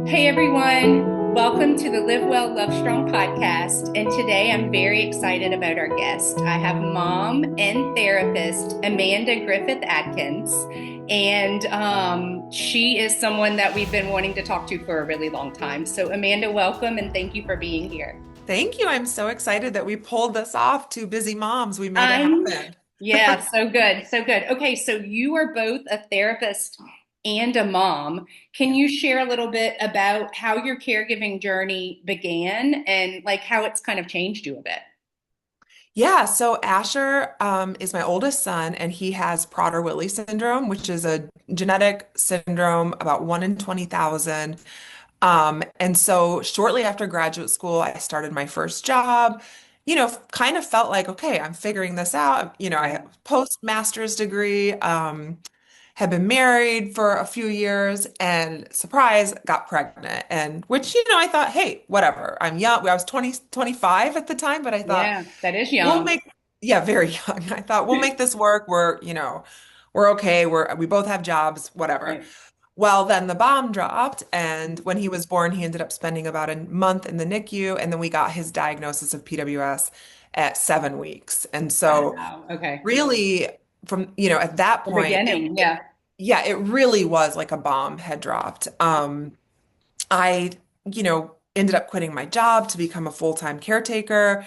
Hey everyone, welcome to the Live Well, Love Strong podcast. And today I'm very excited about our guest. I have mom and therapist Amanda Griffith-Atkins. And she is someone that we've been wanting to talk to for a really long time. So, Amanda, welcome and thank you for being here. Thank you. I'm so excited that we pulled this off. Two busy moms. We made it I'm, happen. yeah, so good, so good. Okay, so you are both a therapist and a mom. Can you share a little bit about how your caregiving journey began and like how it's kind of changed you a bit? Yeah, so Asher is my oldest son, and he has Prader-Willi syndrome, which is a genetic syndrome, about 1 in 20,000. And so shortly after graduate school, I started my first job. Kind of felt like, okay, I'm figuring this out. I have a postmaster's degree. Had been married for a few years and surprise, got pregnant. And which, I thought, hey, whatever. I'm young. I was 25 at the time, but I thought, Yeah, that is we'll young. make, yeah, very young. I thought we'll make this work. We're okay. We both have jobs, whatever. Right. Well, then the bomb dropped, and when he was born, he ended up spending about a month in the NICU, and then we got his diagnosis of PWS at 7 weeks. And so Wow. Okay. really at that The point, beginning. Yeah. yeah, it really was like a bomb had dropped. I, ended up quitting my job to become a full-time caretaker.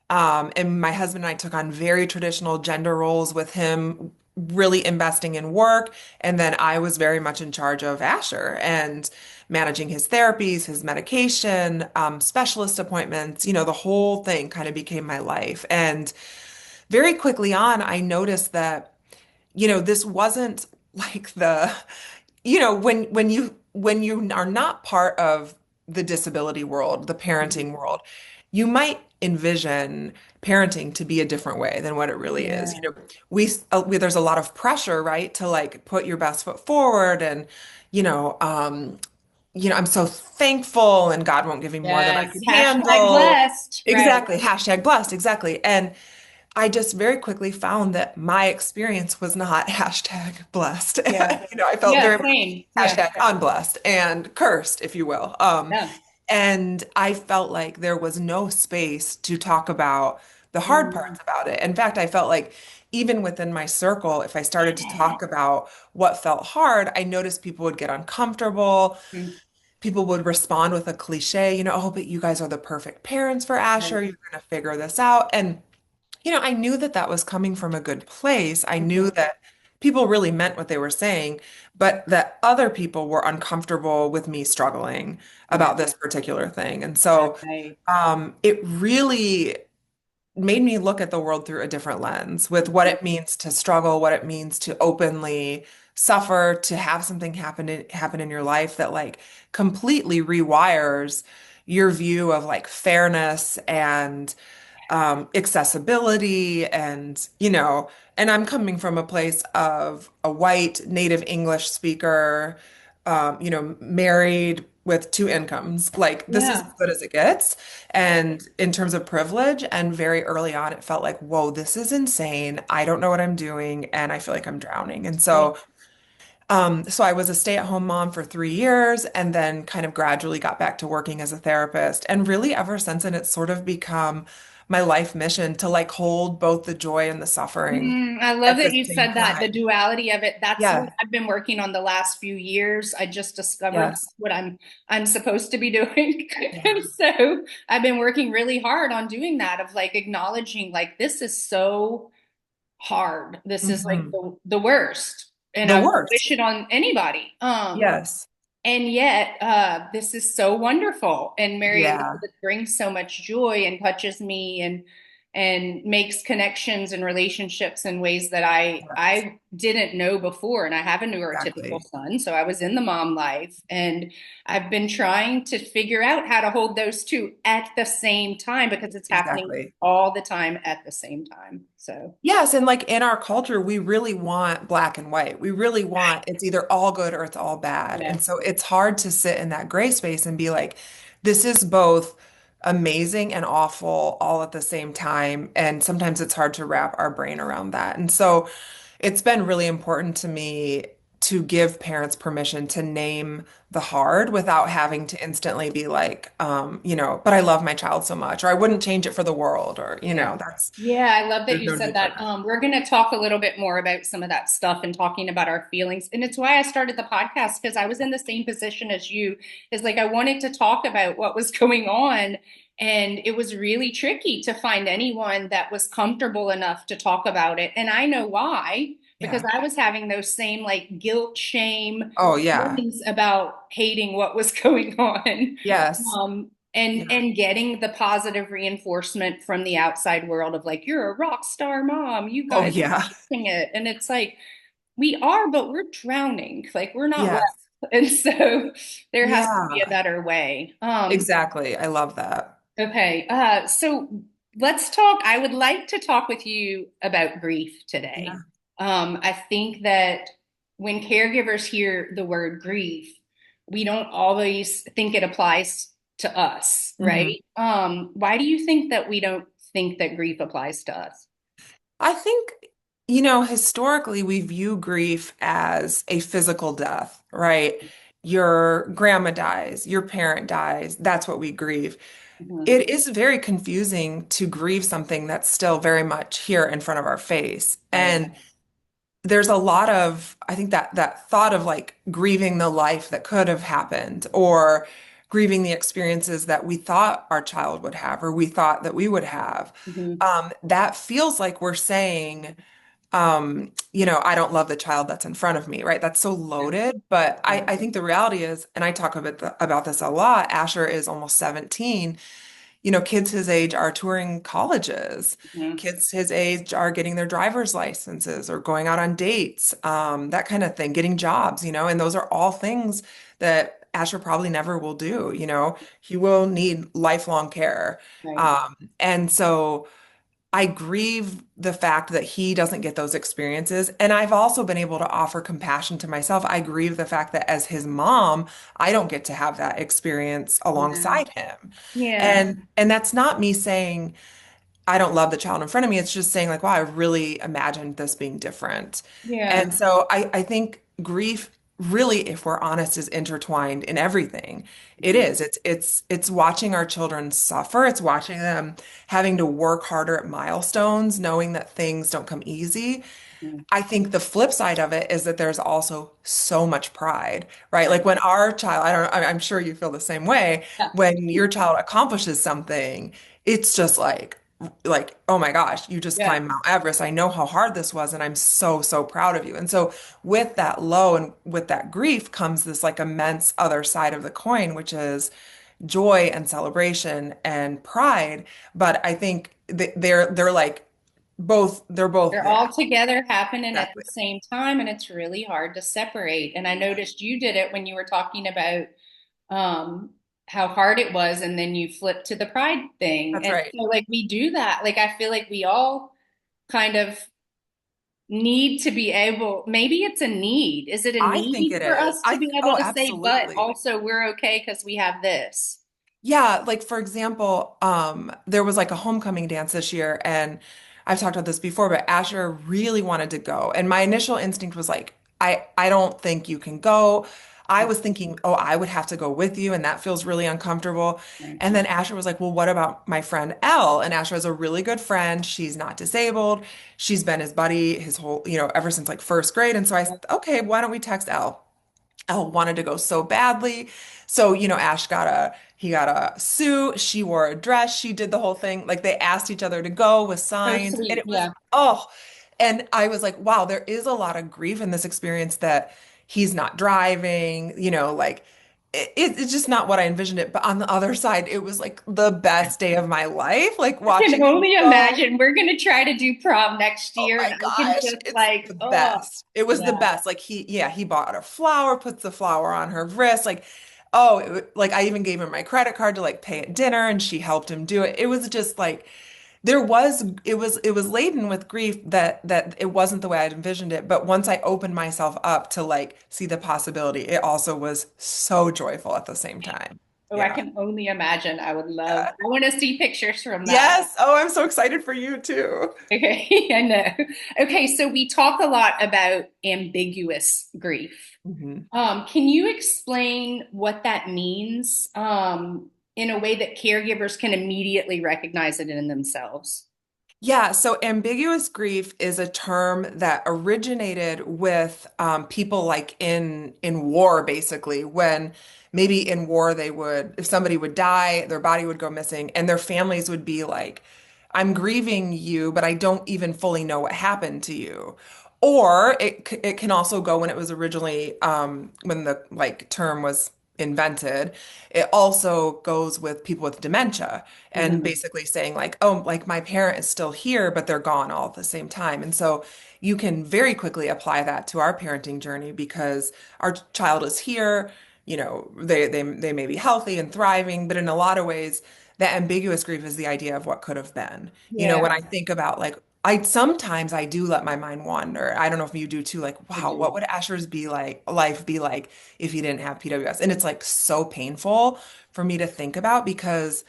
And my husband and I took on very traditional gender roles with him really investing in work. And then I was very much in charge of Asher and managing his therapies, his medication, specialist appointments, the whole thing kind of became my life. And very quickly on, I noticed that this wasn't like when you are not part of the disability world, the parenting world, you might envision parenting to be a different way than what it really is. Yeah. There's a lot of pressure, right, to like put your best foot forward and you know, um, I'm so thankful and God won't give me more than I Yes. can Hashtag handle. blessed. Right. Exactly. Hashtag blessed. Exactly. And I just very quickly found that my experience was not hashtag blessed. Yeah. I felt Yeah. very much Same. Yeah. hashtag unblessed and cursed, if you will. Yeah. And I felt like there was no space to talk about the hard Mm. parts about it. In fact, I felt like even within my circle, if I started to talk about what felt hard, I noticed people would get uncomfortable. Mm. People would respond with a cliche, oh, but you guys are the perfect parents for Right. Asher. You're going to figure this out. And I knew that that was coming from a good place. I knew Mhm. that people really meant what they were saying, but that other people were uncomfortable with me struggling Right. about this particular thing. And so Right. it really made me look at the world through a different lens with what Mhm. it means to struggle, what it means to openly suffer, to have something happen in your life that like completely rewires your view of like fairness and accessibility and I'm coming from a place of a white native English speaker, married with two incomes. Like this is as Yeah. good as it gets. And in terms of privilege, and very early on, it felt like, whoa, this is insane. I don't know what I'm doing, and I feel like I'm drowning. And Yeah. so I was a stay-at-home mom for 3 years and then kind of gradually got back to working as a therapist. And really ever since then, it's sort of become my life mission to like hold both the joy and the suffering I love at that the you same said that, the time. duality of it. That's what Yeah. I've been working on the last few years. I just discovered Yes. that's what I'm supposed to be doing. And Yeah. so I've been working really hard on doing that of like acknowledging like this is so hard. This is like Hmm. the worst. And The I wouldn't worst. wish it on anybody. Yes. And yet, this is so wonderful. And Mary, Yeah. it brings so much joy and touches me and makes connections and relationships in ways that Yes. I didn't know before. And I have a neurotypical Exactly. son, so I was in the mom life, and I've been trying to figure out how to hold those two at the same time because it's happening Exactly. all the time at the same time. So, Yes, and like in our culture, we really want black and white. We really want it's either all good or it's all bad. yeah. And so it's hard to sit in that gray space and be like, this is both amazing and awful all at the same time. And sometimes it's hard to wrap our brain around that. And so it's been really important to me to give parents permission to name the hard without having to instantly be like, but I love my child so much, or I wouldn't change it for the world, or, Yeah. that's, Yeah, I love that there's you no said need for that. that. We're going to talk a little bit more about some of that stuff and talking about our feelings. And it's why I started the podcast because I was in the same position as you. Is like I wanted to talk about what was going on. And it was really tricky to find anyone that was comfortable enough to talk about it. And I know why, because Yeah. I was having those same like guilt, shame Oh, yeah. feelings about hating what was going on. Yes. Yeah. And getting the positive reinforcement from the outside world of like, you're a rock star mom, you Oh, guys are yeah. kicking it. And it's like, we are, but we're drowning. Like we're not well. Yes. And so there has to be a Yeah. better way. Exactly. I love that. Okay. So let's talk. I would like to talk with you about grief today. Yeah. I think that when caregivers hear the word grief, we don't always think it applies to us, Mhm. right? Why do you think that we don't think that grief applies to us? I think, historically we view grief as a physical death, right? Your grandma dies, your parent dies. That's what we grieve. Mhm. It is very confusing to grieve something that's still very much here in front of our face. Right. And there's a lot of, I think that thought of like grieving the life that could have happened or grieving the experiences that we thought our child would have or we thought that we would have. Mhm. That feels like we're saying, I don't love the child that's in front of me, right? That's so Yeah. loaded. But I, Yeah. I think the reality is, and I talk about this a lot, Asher is almost 17. Kids his age are touring colleges. Mhm. Kids his age are getting their driver's licenses or going out on dates, that kind of thing, getting jobs, and those are all things that Asher probably never will do. He will need lifelong care. Right. And so I grieve the fact that he doesn't get those experiences. And I've also been able to offer compassion to myself. I grieve the fact that as his mom, I don't get to have that experience Yeah. alongside him. Yeah. And that's not me saying I don't love the child in front of me. It's just saying like, wow, I really imagined this being different. Yeah. And so I think grief really, if we're honest, is intertwined in everything. It Mhm. is. It's watching our children suffer. It's watching them having to work harder at milestones, knowing that things don't come easy. Mhm. I think the flip side of it is that there's also so much pride, right? Right. Like when our child, I don't, I'm sure you feel the same way, Yeah. when your child accomplishes something, it's just like, oh my gosh, you just Yeah. climbed Mount Everest. I know how hard this was, and I'm so, so proud of you. And so with that low and with that grief comes this like immense other side of the coin, which is joy and celebration and pride. But I think they're like they're both They're there. all together happening at Exactly. the same time, and it's really hard to separate. And I noticed you did it when you were talking about um, how hard it was, and then you flipped to the pride thing. That's And right. so, like, we do that. Like, I feel like we all kind of need to be able, maybe it's a need. Is it a I think need it for is. us to be able Oh, to say, but absolutely. also we're okay because we have this? Yeah, like for example, there was like a homecoming dance this year, and I've talked about this before, but Asher really wanted to go. And my initial instinct was like, I don't think you can go. I was thinking, oh, I would have to go with you, and that feels really uncomfortable. Right. And then Asher was like, well, what about my friend Elle? And Asher is a really good friend. She's not disabled. She's been his buddy his whole, ever since like first grade. And so okay, why don't we text Elle? Elle wanted to go so badly. So, Ash he got a suit, she wore a dress, she did the whole thing. Like they asked each other to go with So signs. And sweet. it was, Yeah. oh, and I was like, wow, there is a lot of grief in this experience that he's not driving, like it's just not what I envisioned it. But on the other side, it was like the best day of my life, like I can watching him only go. imagine. We're going to try to do prom next Oh year, and my I can gosh, just it's like, the oh, best. It was the yeah. best. Like he bought a flower, puts the flower on her wrist. Like, oh, like I even gave him my credit card to like pay at dinner, and she helped him do it. It was just like it was laden with grief that it wasn't the way I'd envisioned it. But once I opened myself up to like see the possibility, it also was so joyful at the same time. Oh, I Yeah. can only imagine. Yeah. I want to see pictures from that. Yes. Oh, I'm so excited for you too. Okay, I know. Okay, so we talk a lot about ambiguous grief. Mhm. Can you explain what that means, in a way that caregivers can immediately recognize it in themselves? Yeah, so ambiguous grief is a term that originated with people like in war, basically, when maybe in war they would, if somebody would die, their body would go missing, and their families would be like, "I'm grieving you, but I don't even fully know what happened to you." Or it can also go when it was originally when the like term was invented. It also goes with people with dementia and Mhm. basically saying like, oh, like my parent is still here, but they're gone all at the same time. And so you can very quickly apply that to our parenting journey because our child is here, they may be healthy and thriving, but in a lot of ways, that ambiguous grief is the idea of what could have been. When Yeah, I think about like I sometimes I do let my mind wander. I don't know if you do too, like, I wow, what do. would Asher's be like, life be like if he didn't have PWS? And it's like so painful for me to think about because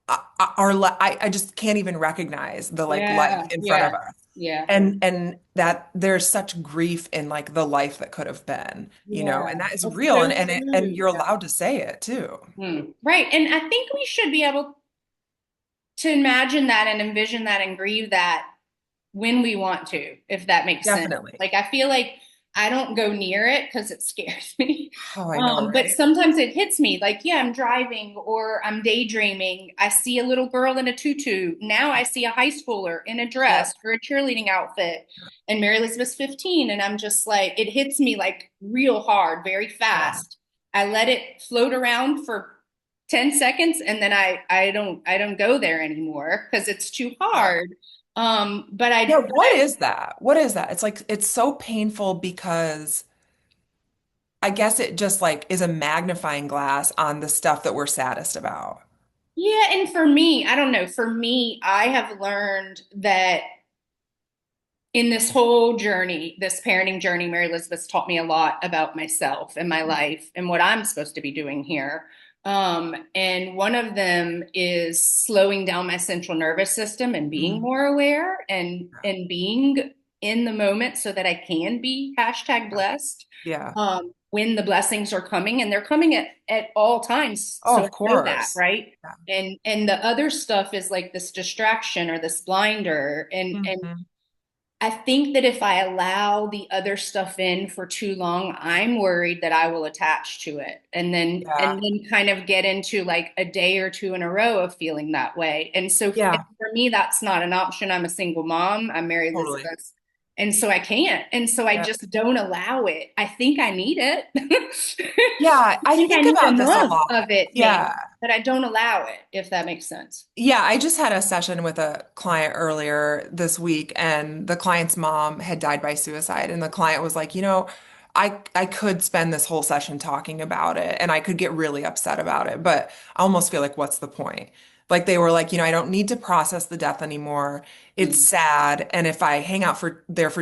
I just can't even recognize the like life Yeah, in front of yeah, us. yeah, And that there's such grief in like the life that could have been, yeah. and that is That's real so and true. you're Yeah. allowed to say it too. Right. And I think we should be able to imagine that and envision that and grieve that when we want to, if that makes sense. Definitely. Like I feel like I don't go near it because it scares me. Oh, I know, But right? sometimes it hits me like, yeah, I'm driving or I'm daydreaming. I see a little girl in a tutu. Now I see a high schooler in a Yep. dress or a cheerleading outfit. And Mary Elizabeth's 15. And I'm just like, it hits me like real hard, very Yeah. fast. I let it float around for 10 seconds and then I don't go there anymore because it's too Yeah. hard. Yeah, what is that? What is that? It's like it's so painful because I guess it just like is a magnifying glass on the stuff that we're saddest about. Yeah, and for me, I don't know. For me, I have learned that in this whole journey, this parenting journey, Mary Elizabeth's taught me a lot about myself and my life and what I'm supposed to be doing here. And one of them is slowing down my central nervous system and being Mm. more aware and being in the moment so that I can be hashtag blessed. Yeah. When the blessings are coming, and they're coming at all times. Oh, So I of know that, course. right? Yeah. And the other stuff is like this distraction or this blinder. And Mhm. I think that if I allow the other stuff in for too long, I'm worried that I will attach to it Yeah. and then kind of get into like a day or two in a row of feeling that way. And so and Yeah, for me, that's not an option. I'm a single mom. I'm Mary totally. Elizabeth. And so I can't. And so I Yeah. just don't allow it. I think I need it. Yeah, I I think I think need about this a enough lot. of it, maybe, Yeah. but I don't allow it, if that makes sense. Yeah, I just had a session with a client earlier this week, and the client's mom had died by suicide. And the client was like, I could spend this whole session talking about it and I could get really upset about it, but I almost feel like, what's the point? Like they were like, I don't need to process the death anymore. It's Mm. sad. And if I hang out for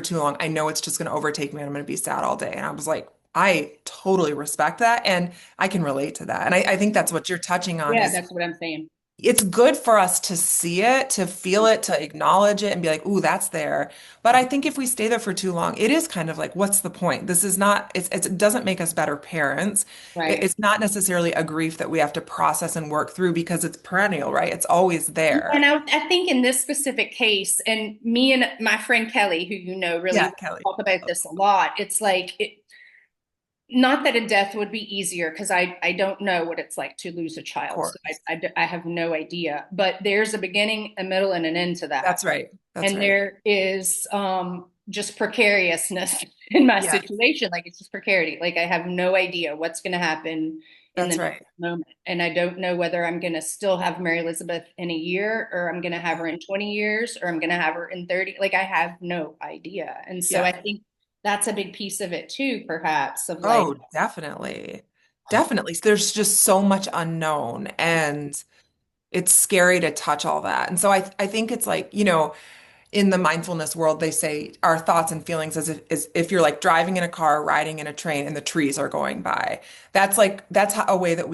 too long, I know it's just going to overtake me and I'm going to be sad all day. And I was like, I totally respect that. And I can relate to that. And I think that's what you're touching on Yeah, is that's what I'm saying. it's good for us to see it, to feel it, to acknowledge it and be like, ooh, that's there. But I think if we stay there for too long, it is kind of like, what's the point? This is not, it doesn't make us better parents. Right. It's not necessarily a grief that we have to process and work through because it's perennial, right? It's always And there. I think in this specific case, and me and my friend Kelly, who you know Yeah, really Kelly. talk about this a lot, it's like not that a death would be easier because I don't know what it's like to lose a Of child. So course. I have no idea. But there's a beginning, a middle, and an end to that. That's right. That's And right. there is just precariousness in my Yeah, situation. Like it's just precarity. Like I have no idea what's going to happen in the that's next right. moment. And I don't know whether I'm going to still have Mary Elizabeth in a year or I'm going to have Yeah. her in 20 years or I'm going to have her in 30. Like I have no idea. And so Yeah. I think that's a big piece of it too, perhaps, of like, Oh, definitely. Definitely. There's just so much unknown and it's scary to touch all that. And so I think it's like, in the mindfulness world, they say our thoughts and feelings as if you're like driving in a car, riding in a train, and the trees are going by. That's how, a way that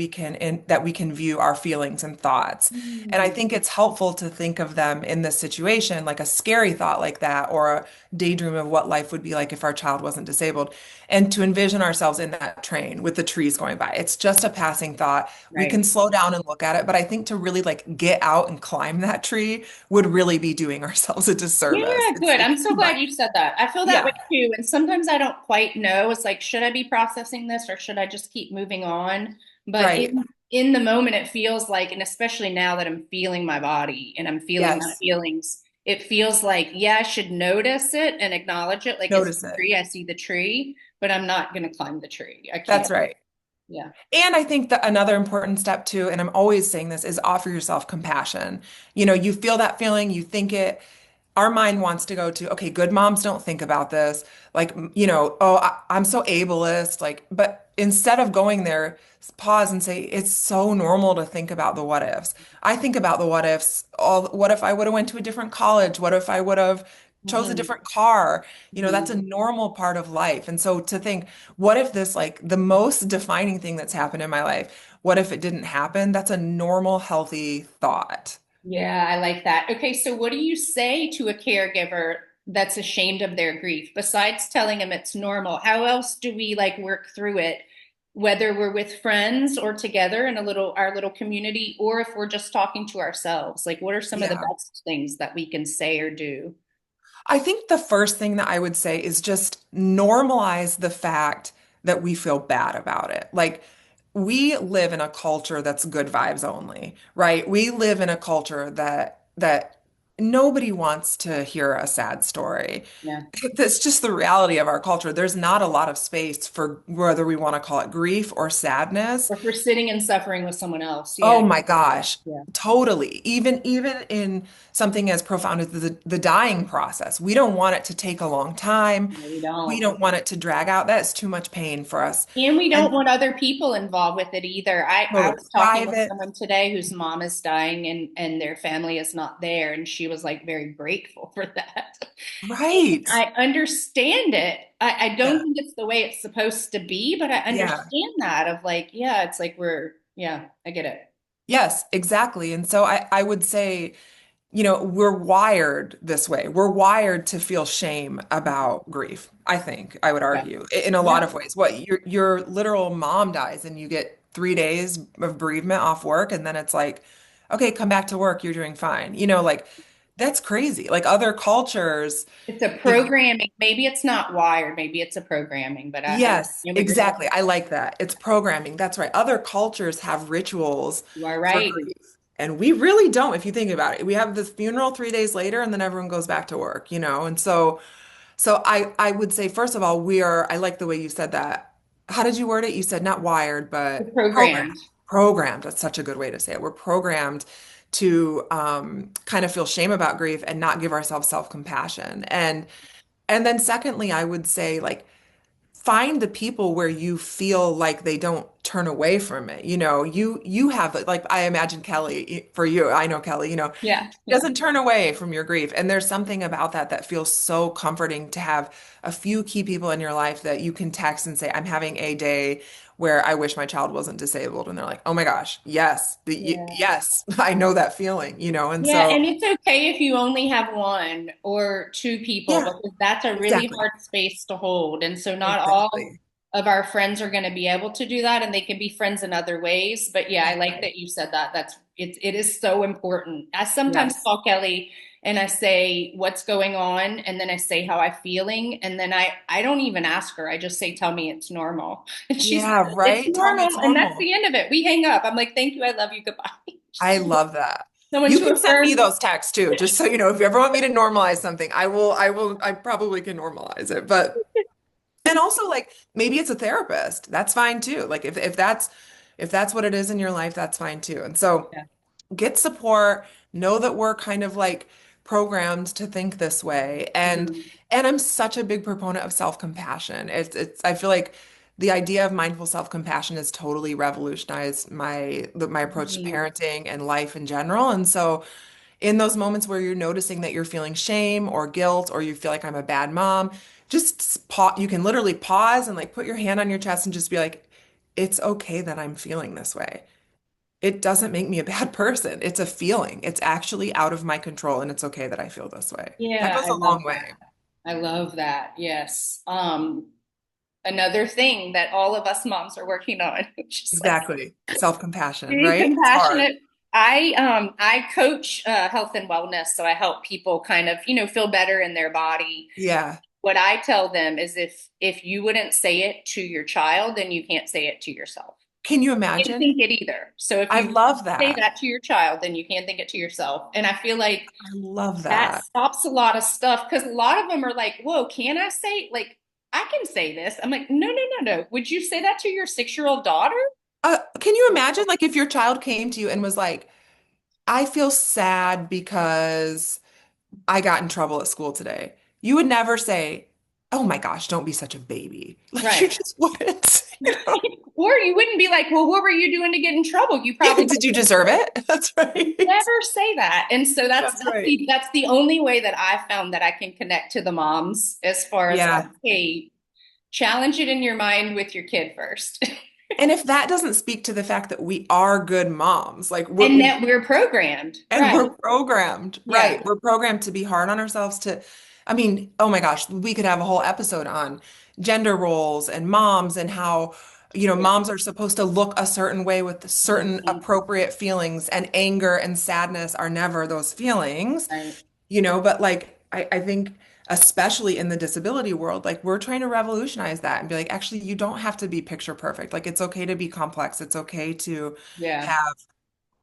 that we can view our feelings and thoughts. And I Mm. think it's helpful to think of them in this situation, like a scary thought like that, or a daydream of what life would be like if our child wasn't disabled, and to envision ourselves in that train with the trees going by. It's just a passing thought. We Right. can slow down and look at it, but I think to really like get out and climb that tree would really be doing ourselves a disservice. Yeah, good. I'm It's so too much. glad you said that. I feel that way Yeah, too. And sometimes I don't quite know. It's like, should I be processing this or should I just keep moving on? But right. in the moment, it feels like, and especially now that I'm feeling my body and I'm feeling my Yes. feelings, it feels like, yeah, I should notice it and acknowledge it. Like it's Notice a it. tree, I see the tree, but I'm not going to climb the tree. I That's can't. right. Yeah. And I think that another important step too, and I'm always saying this, is offer yourself compassion. You feel that feeling, you think it, our mind wants to go to, okay, good moms don't think about this. Like, oh, I'm so ableist. Like, but instead of going there, pause and say, it's so normal to think about the what ifs. I think about the what ifs. What if I would have went to a different college? What if I would have chose a Mhm. different car? That's a Mhm. normal part of life. And so to think, what if this, like the most defining thing that's happened in my life, what if it didn't happen? That's a normal, healthy thought. Yeah, I like that. Okay, so what do you say to a caregiver that's ashamed of their grief? Besides telling them it's normal, how else do we like work through it, whether we're with friends or together in our little community, or if we're just talking to ourselves? Like, what are some of the Yeah. best things that we can say or do? I think the first thing that I would say is just normalize the fact that we feel bad about it. Like, we live in a culture that's good vibes only, right? We live in a culture that nobody wants to hear a sad story. Yeah. That's just the reality of our culture. There's not a lot of space for whether we want to call it grief or sadness. Or if we're sitting and suffering with someone else. Yeah. Oh my gosh, Yeah. totally. Even in something as profound as the dying process, we don't want it to take a long time. No, we We don't. don't want it to drag out. That's too much pain for us. And we don't And want other people involved with it either. I totally was talking with private, someone today whose mom is dying and their family is not there. And she was like very grateful for that. And right? I understand it. I don't Yeah, think it's the way it's supposed to be, but I yeah. understand that of like, yeah, it's like yeah, I get it. Yes, exactly. And so I would say, we're wired this way. We're wired to feel shame about grief, I think, I would Yeah. argue, in a lot Yeah. of ways. What your literal mom dies and you get 3 days of bereavement off work, and then it's like, okay, come back to work, you're doing fine. Like that's crazy. Like other cultures, It's a if programming. Maybe it's not wired, maybe it's a programming, but I yes, understand what you're saying. exactly. I like that. It's programming. That's right. Other cultures have rituals You are for right. grief. And we really don't, if you think about it. We have this funeral 3 days later, and then everyone goes back to work. And so I would say, first of all, I like the way you said that. How did you word it? You said not wired, It's but programmed. programmed. Programmed. That's such a good way to say it. We're programmed to kind of feel shame about grief and not give ourselves self-compassion. And then secondly, I would say like find the people where you feel like they don't turn away from it. You have like I imagine Kelly for you. I know Kelly, Yeah. Yeah. doesn't turn away from your grief. And there's something about that that feels so comforting to have a few key people in your life that you can text and say, I'm having a day where I wish my child wasn't disabled. And they're like, oh my gosh, yes, Yeah. yes, I know that feeling. And Yeah, so, and it's okay if you only have one or two people yeah, because that's a really exactly. hard space to hold. And so not all Exactly. of our friends are going to be able to do that and they can be friends in other ways. But yeah, I That's like right. that you said that. It is so important. I sometimes Yes. call Kelly and I say what's going on and then I say how I'm feeling and then I don't even ask her. I just say tell me it's normal. And she says Yeah, it's right. Tell me it's normal and that's normal. the end of it. We hang up. I'm like, "Thank you. I love you. Goodbye." I love that. Someone You to can send me affirm. those texts too, just so you know, if you ever want me to normalize something, I probably can normalize it. But, and also like maybe it's a therapist. That's fine too. Like if that's what it is in your life, that's fine too. And so Yeah. get support, know that we're kind of like programmed to think this way. And Mhm. and I'm such a big proponent of self-compassion. It's I feel like the idea of mindful self-compassion has totally revolutionized my approach to Mhm. parenting and life in general. And so in those moments where you're noticing that you're feeling shame or guilt or you feel like I'm a bad mom, just pause. You can literally pause and like put your hand on your chest and just be like, it's okay that I'm feeling this way. It doesn't make me a bad person. It's a feeling. It's actually out of my control, and it's okay that I feel this way. That Yeah, goes I a love long that. way. I love that. Yes. Another thing that all of us moms are working on, which is like Exactly. Self-compassion, being right? It's hard. compassionate. I coach health and wellness, so I help people kind of, feel better in their body. Yeah. What I tell them is if you wouldn't say it to your child, then you can't say it to yourself. Can you You can't imagine? think it either. So if I you love say that. that to your child, then you can't think it to yourself. And I feel like I love that that. stops a lot of stuff because a lot of them are like, whoa, can I say, like, I can say this. I'm like, no, no, no, no. Would you say that to your 6-year-old daughter? Can you imagine like if your child came to you and was like, I feel sad because I got in trouble at school today. You would never say, oh my gosh, don't be such a baby. Like you Right. just wouldn't, Or you wouldn't be like, well, what were you doing to get in trouble? You probably Did you deserve it? That's right. never say that. And so that's That's that's right. the that's the only way that I found that I can connect to the moms as far as like, Yeah. hey, challenge it in your mind with your kid first. And if that doesn't speak to the fact that we are good moms, like And that we're programmed. and Right. we're programmed, Yeah. right? We're programmed to be hard on ourselves to, I mean, oh my gosh, we could have a whole episode on gender roles and moms and how, Yeah. moms are supposed to look a certain way with certain Mhm. appropriate feelings, and anger and sadness are never those feelings, Right. but like I think especially in the disability world, like we're trying to revolutionize that and be like, actually, you don't have to be picture perfect. Like it's okay to be complex. It's okay to Yeah. have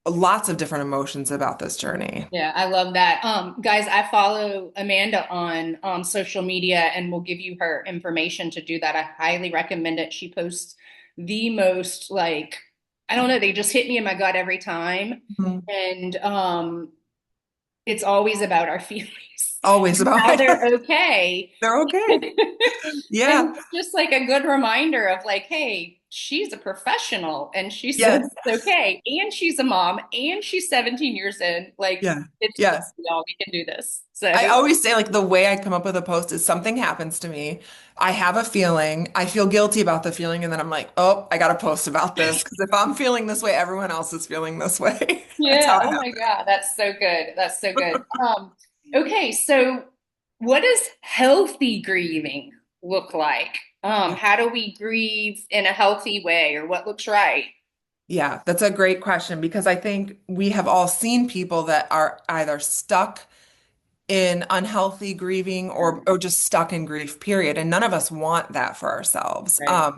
lots of different emotions about this journey. Yeah, I love that. Guys, I follow Amanda on social media and will give you her information to do that. I highly recommend it. She posts the most like, I don't know, they just hit me in my gut every time. Mhm. And it's always about our feelings Always and about how they're okay. they're okay. Yeah. And it's just like a good reminder of like, hey, she's a professional and she says Yes. it's okay. And she's a mom and she's 17 years in. Like, Yeah. it's okay, Yes. y'all. We can do this. I So, always say like the way I come up with a post is something happens to me. I have a feeling, I feel guilty about the feeling, and then I'm like, oh, I got to post about this because if I'm feeling this way, everyone else is feeling this way. That's yeah. how it Oh my God. That's so good. That's so good. Okay. So, what does healthy grieving look like? happens. How do we grieve in a healthy way or what looks right? Yeah, that's a great question because I think we have all seen people that are either stuck in unhealthy grieving or just stuck in grief, period. And none of us want that for ourselves. Right.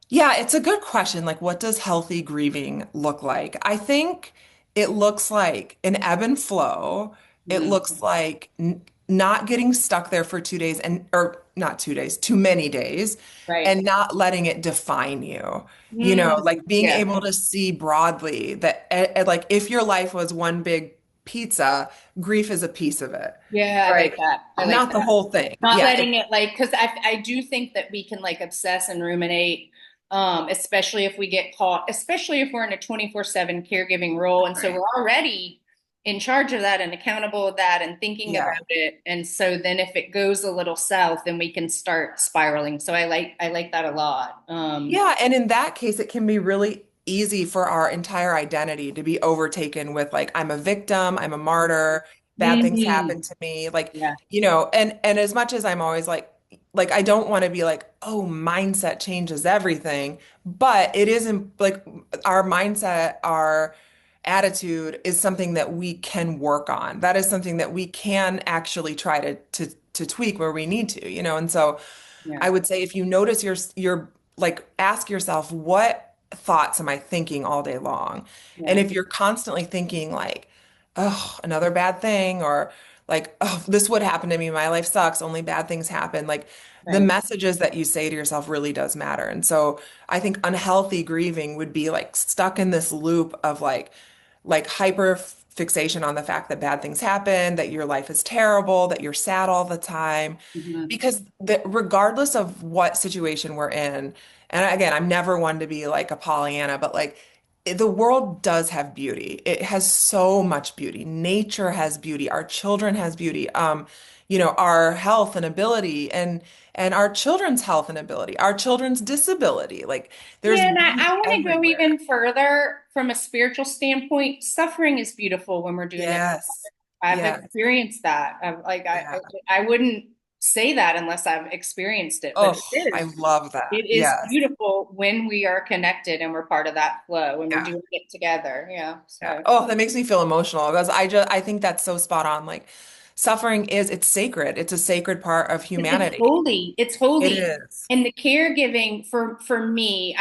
Yeah, it's a good question. Like, what does healthy grieving look like? I think it looks like an ebb and flow. It Mhm. looks like n not getting stuck there for 2 days or not 2 days, too many days, Right. and not letting it define you. Mm. Like being Yeah. able to see broadly that, like, if your life was one big pizza, grief is a piece of it, Yeah. I right? like that. I like Not the that. whole thing. Not Yeah, letting it like, because I do think that we can like obsess and ruminate, especially if we get caught, especially if we're in a 24/7 caregiving role. And so right. we're already in charge of that and accountable of that and thinking Yeah. about it. And so then if it goes a little south, then we can start spiraling. So I like that a lot. Yeah, and in that case, it can be really easy for our entire identity to be overtaken with like, I'm a victim, I'm a martyr, bad things happen Mhm. to me. Like, Yeah. and as much as I'm always like I don't want to be like, oh, mindset changes everything, but it isn't like our mindset, our attitude is something that we can work on. That is something that we can actually try to tweak where we need to, and so Yeah. I would say if you notice your like ask yourself, what thoughts am I thinking all day long? And Yeah. if you're constantly thinking like, oh, another bad thing, or like, oh, this would happen to me, my life sucks, only bad things happen, like the Right. messages that you say to yourself really does matter. And so I think unhealthy grieving would be like stuck in this loop of like hyper fixation on the fact that bad things happen, that your life is terrible, that you're sad all the time. Mhm. Because regardless of what situation we're in, and again, I'm never one to be like a Pollyanna, but like the world does have beauty. It has so much beauty. Nature has beauty. Our children has beauty. Our health and ability and our children's health and ability, our children's disability. Like there's Yeah, and I beauty want to go everywhere. even further from a spiritual standpoint. Suffering is beautiful when we're doing it. Yes. I've Yes. experienced that. Yeah. I wouldn't say that unless I've experienced it, but Oh, I love that. it is Yes. beautiful when we are connected and we're part of that flow when we're Yeah. doing it together. Yeah. Yeah. So Oh, that makes me feel emotional because I think that's so spot on. Like suffering it's sacred. It's a sacred part of it's humanity. holy. It's It holy. is. And the caregiving for me,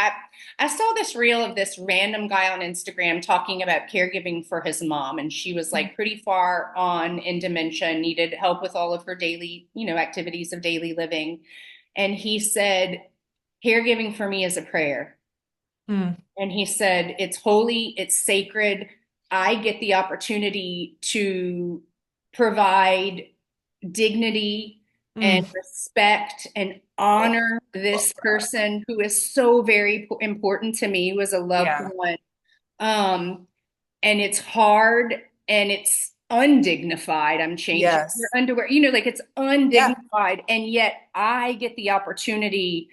I saw this reel of this random guy on Instagram talking about caregiving for his mom, and she was like pretty far on in dementia, needed help with all of her daily, activities of daily living. And he said, caregiving for me is a prayer. Mm. And he said, it's holy, it's sacred. I get the opportunity to provide dignity and Mm. respect and Oh, honor love this that. person who is so very important to me, who is a loved Yeah. one. Um, and it's hard and it's undignified. I'm changing your Yes. underwear, like it's Yeah, undignified. And yet I get the opportunity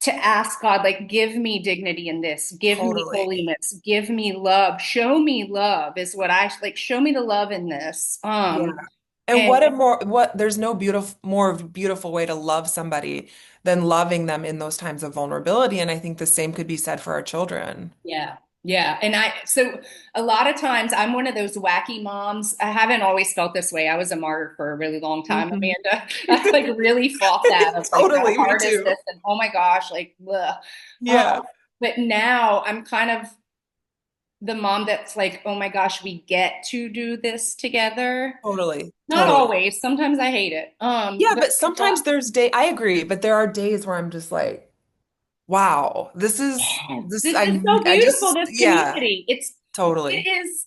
to ask God, like, give me dignity in this, give me totally. holiness, give me love is what I like, show me the love in this. Yeah. And And there's no more beautiful way to love somebody than loving them in those times of vulnerability. And I think the same could be said for our children. yeah. Yeah. So a lot of times I'm one of those wacky moms. I haven't always felt this way. I was a martyr for a really long time, Mhm. Amanda. I like really fought that of like, how Totally, me hard is too. this? And oh my gosh, like, ugh. Um, Yeah, but now I'm kind of the mom that's like, oh my gosh, we get to do this together. totally, Not totally. always. Sometimes I hate it. Yeah, But but sometimes I agree, but there are days where I'm just like, wow, yes, this, this is so I beautiful, just, this yeah, community. It totally. is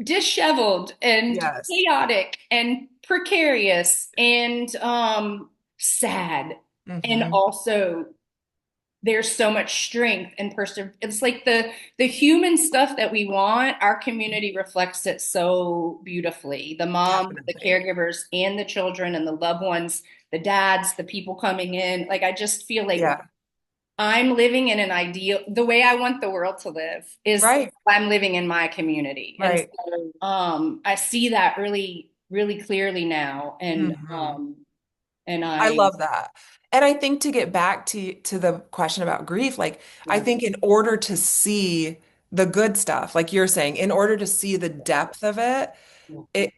disheveled and Yes. chaotic and precarious and sad, and Hmm. also there's so much strength and it's like the human stuff that we want. Our community reflects it so beautifully, the moms, the Definitely. caregivers, and the children and the loved ones, the dads, the people coming in. Like I just feel like Yeah. I'm living in an ideal, the way I want the world to live is Right. I'm living in my community. And Right. so I see that really, really clearly now. Hmm. And I I, love that. And I think to get back to the question about grief, like I yeah, think in order to see the good stuff, like you're saying, in order to see the depth of yeah,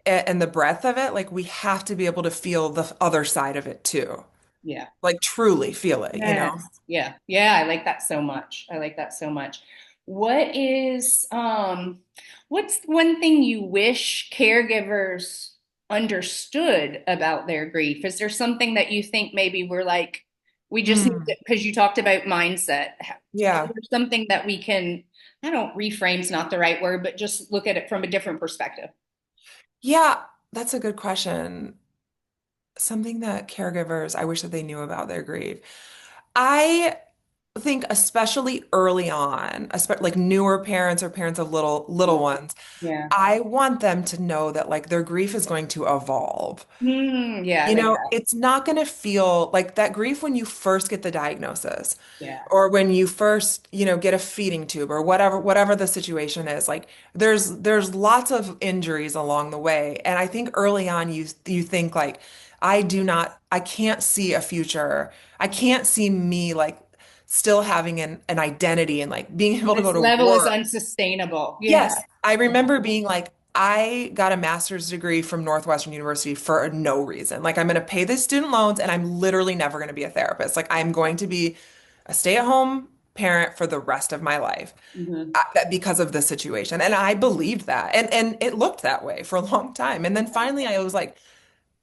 and the breadth of it, like we have to be able to feel the other side of it too. yeah. Like truly feel it, you know? Yes. Yeah. Yeah. I like that so much. I like that so much. What is, what's one thing you wish caregivers understood about their grief? Is there something that you think maybe we're like, we just need to, Mm, because you talked about mindset. Is yeah. there something that we can, I don't, reframe's not the right word, but just look at it from a different perspective? Yeah, that's a good question. Something that caregivers, I wish that they knew about their grief. I think especially early on, especially like newer parents or parents of little ones, Yeah. I want them to know that like their grief is going to evolve. Yeah. I You like know, that. it's not going to feel like that grief when you first get the diagnosis Yeah. or when you first, get a feeding tube or whatever the situation is. Like there's lots of injuries along the way. And I think early on you think like I can't see a future. I can't see me like still having an identity and like being able to go This to level is work. unsustainable. Yeah. Yes, I remember being like, I got a master's degree from Northwestern University for no reason. Like, I'm going to pay the student loans and I'm literally never going to be a therapist. Like, I'm going to be a stay-at-home parent for the rest of my life Hmm. because of the situation. And I believed that. And it looked that way for a long time. And then finally, I was like,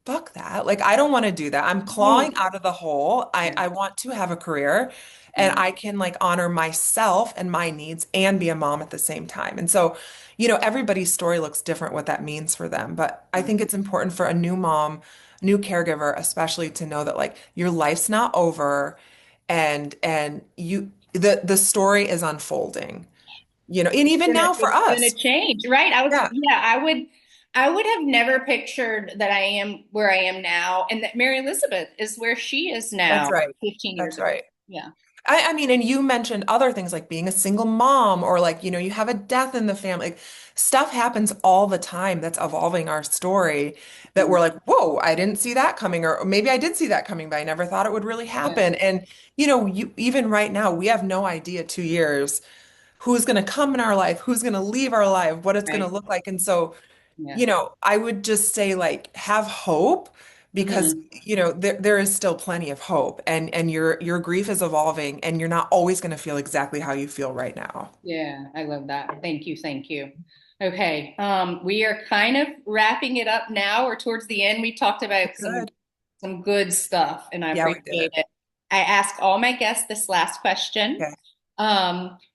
fuck that. Like, I don't want to do that. I'm clawing Oh, out of the hole. yeah, I want to have a career and yeah, I can like honor myself and my needs and be a mom at the same time. And so, everybody's story looks different what that means for them. But I yeah. think it's important for a new mom, new caregiver, especially to know that like your life's not over and the story is unfolding. and even now for It's gonna us. change, right? Yeah, I would have never pictured that I am where I am now and that Mary Elizabeth is where she is that's now right. 15 years That's ago. right. Yeah. I mean, and you mentioned other things like being a single mom or like, you have a death in the family. Like, stuff happens all the time that's evolving our story that Mm. we're like, whoa, I didn't see that coming, or maybe I did see that coming, but I never thought it would really Yeah. happen. And, even right now, we have no idea 2 years who's going to come in our life, who's going to leave our life, what it's going to Right. look like. And so, Yeah. I would just say like have hope because Hmm. there is still plenty of hope and your grief is evolving and you're not always going to feel exactly how you feel right now. Yeah, I love that. Thank you. Thank you. Okay. We are kind of wrapping it up now. We're towards the end. We talked Oh, about good. some good stuff and I Yeah, we appreciate did. it. I ask all my guests this last question. Okay.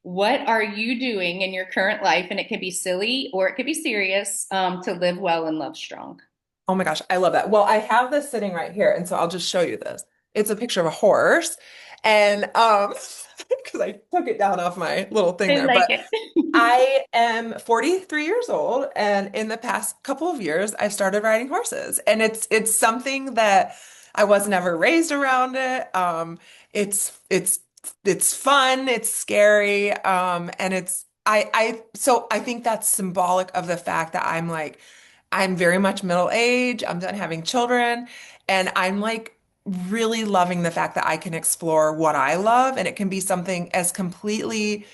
What are you doing in your current life? And it could be silly or it could be serious, to live well and love strong. Oh my gosh, I love that. Well, I have this sitting right here, and so I'll just show you this. It's a picture of a horse, and because I took it down off my little thing I there, like but it. I am 43 years old, and in the past couple of years, I've started riding horses, and it's something that I was never raised around it. It's fun, it's scary, and I think that's symbolic of the fact that I'm very much middle age. I'm done having children, and I'm like really loving the fact that I can explore what I love, and it can be something as completely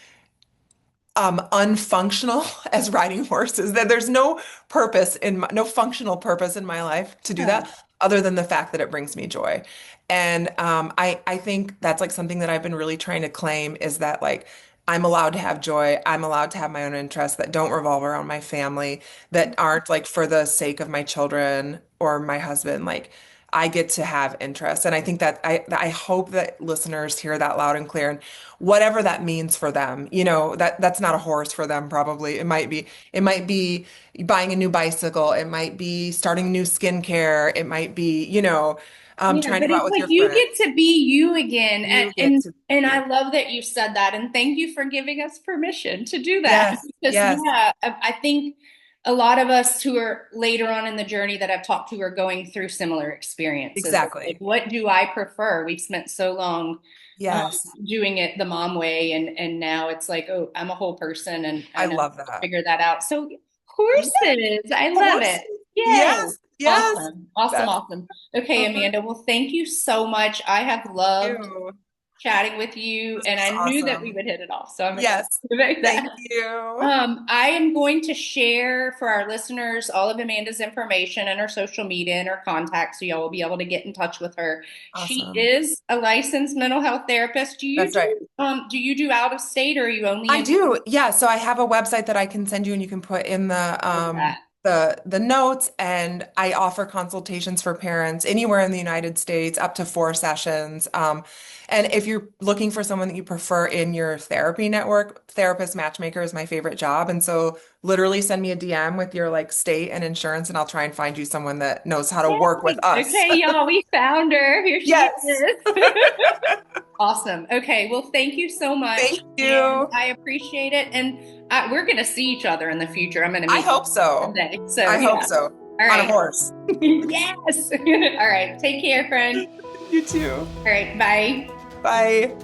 unfunctional as riding horses. That there's no functional purpose in my life to do Yeah. that other than the fact that it brings me joy. And I think that's like something that I've been really trying to claim is that like I'm allowed to have joy. I'm allowed to have my own interests that don't revolve around my family, that aren't like for the sake of my children or my husband. Like I get to have interests. And I think that I hope that listeners hear that loud and clear. And whatever that means for them, that's not a horse for them, probably. It might be buying a new bicycle. It might be starting new skincare. It might be, Yeah, trying to but go out it's with like your you friends. get to be you again. You get to be And you. I love that you said that. And thank you for giving us permission to do that. Yes, Because yes, yeah, I think a lot of us who are later on in the journey that I've talked to are going through similar experiences. Like, exactly. what do I prefer? We've spent so long um, Yes. doing it the mom way, and now it's like, oh, I'm a whole person, and I I know love how to that. figure that out. So Yeah, horses, I love horses. it. Yay. Yes, yes. Awesome. Awesome. That's Awesome. Okay, uh-huh. Amanda. Well, thank you so much. I have loved You. chatting with you, This and was I knew that we awesome. would hit it off. So I'm excited Yes. about Thank that. you. I am going to share for our listeners all of Amanda's information and her social media and her contacts, so y'all will be able to get in touch with her. She Awesome. is a licensed mental health therapist. That's right. Do you do out of state or are you only I in? do. Yeah, so I have a website that I can send you and you can put in the Love that. the notes, and I offer consultations for parents anywhere in the United States up to 4 sessions. And if you're looking for someone that you prefer in your therapy network, therapist matchmaker is my favorite job. And so literally send me a DM with your like state and insurance and I'll try and find you someone that knows how to work with Yay. us. Okay, y'all, we found her. Here she Yes. is. Awesome. Okay. Well, thank you so much. Thank And you. I appreciate it. And we're going to see each other in the future. I'm going to I meet you hope so. someday. So, I hope yeah. so. All On a right. horse. Yes. All right. Take care, friend. You too. All right. Bye. Bye.